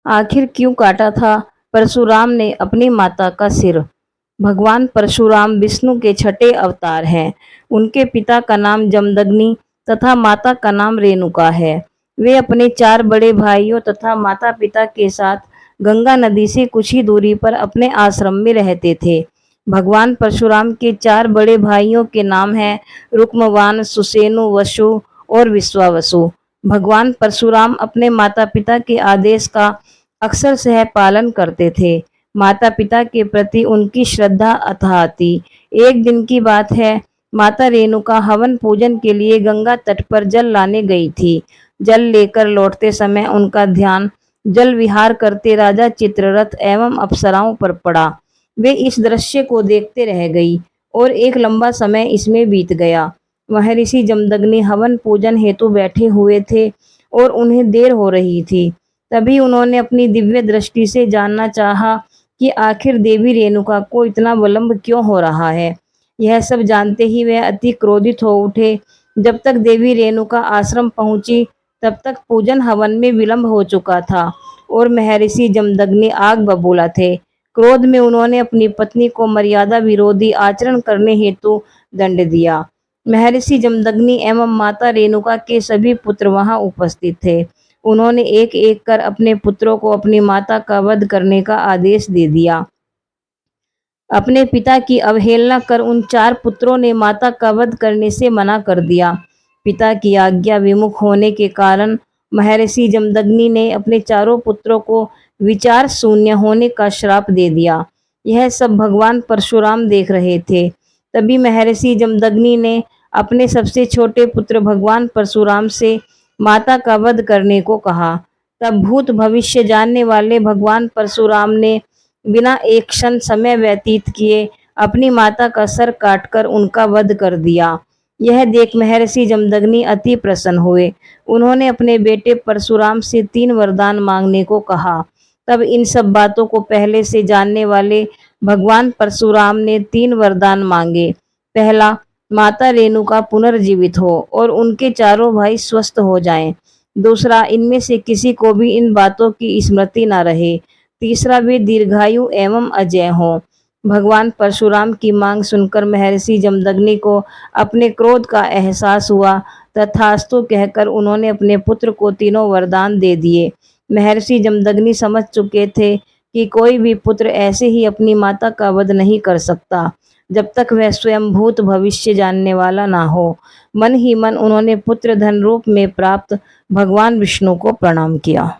आखिर क्यों काटा था परशुराम ने अपनी माता का सिर? भगवान परशुराम विष्णु के छठे अवतार हैं। उनके पिता का नाम जमदग्नि तथा माता का नाम रेणुका है। वे अपने 4 बड़े भाइयों तथा माता-पिता के साथ गंगा नदी से कुछ ही दूरी पर अपने आश्रम में रहते थे। भगवान परशुराम के 4 बड़े भाइयों के नाम हैं रुक्मवान, सुसेनु, वसु और विश्वावसु। भगवान परशुराम अपने माता-पिता के आदेश का अक्षरशः पालन करते थे। माता-पिता के प्रति उनकी श्रद्धा अथाह थी। एक दिन की बात है, माता रेणुका हवन पूजन के लिए गंगा तट पर जल लाने गई थी। जल लेकर लौटते समय उनका ध्यान जल विहार करते राजा चित्ररथ एवं अप्सराओं पर पड़ा। वे इस दृश्य को देखते रह गई और एक लंबा समय इसमें बीत गया। महर्षि जमदग्नि हवन पूजन हेतु बैठे हुए थे और उन्हें देर हो रही थी। तभी उन्होंने अपनी दिव्य दृष्टि से जानना चाहा कि आखिर देवी रेणुका को इतना विलंब क्यों हो रहा है। यह सब जानते ही वह अति क्रोधित हो उठे। जब तक देवी रेणुका आश्रम पहुंची तब तक पूजन हवन में विलंब हो चुका था और महर्षि जमदग्नि आग बबूला थे। क्रोध में उन्होंने अपनी पत्नी को मर्यादा विरोधी आचरण करने हेतु दंड दिया। महर्षि जमदग्नि एवं माता रेणुका के सभी पुत्र वहां उपस्थित थे। उन्होंने एक एक कर अपने पुत्रों को अपनी माता का वध करने का आदेश दे दिया। अपने पिता की अवहेलना कर उन 4 पुत्रों ने माता का वध करने से मना कर दिया। पिता की आज्ञा विमुख होने के कारण महर्षि जमदग्नि ने अपने चारों पुत्रों को विचार शून्य होने का श्राप दे दिया। यह सब भगवान परशुराम देख रहे थे। तभी महर्षि जमदग्नि ने अपने सबसे छोटे पुत्र भगवान परशुराम से माता का वध करने को कहा। तब भूत भविष्य जानने वाले भगवान परशुराम ने बिना एक क्षण समय व्यतीत किए अपनी माता का सर काटकर उनका वध कर दिया। यह देख महर्षि जमदग्नि अति प्रसन्न हुए। उन्होंने अपने बेटे परशुराम से 3 वरदान मांगने को कहा। तब इन सब बातों को पहले से जानने वाले भगवान परशुराम ने 3 वरदान मांगे। पहला, माता रेणुका पुनर्जीवित हो और उनके चारों भाई स्वस्थ हो जाएं। दूसरा, इनमें से किसी को भी इन बातों की स्मृति न रहे। तीसरा, वे दीर्घायु एवं अजय हों। भगवान परशुराम की मांग सुनकर महर्षि जमदग्नि को अपने क्रोध का एहसास हुआ। तथास्तु कहकर उन्होंने अपने पुत्र को तीनों वरदान दे दिए। महर्षि जमदग्नि समझ चुके थे कि कोई भी पुत्र ऐसे ही अपनी माता का वध नहीं कर सकता जब तक वह स्वयं भूत भविष्य जानने वाला ना हो। मन ही मन उन्होंने पुत्र धन रूप में प्राप्त भगवान विष्णु को प्रणाम किया।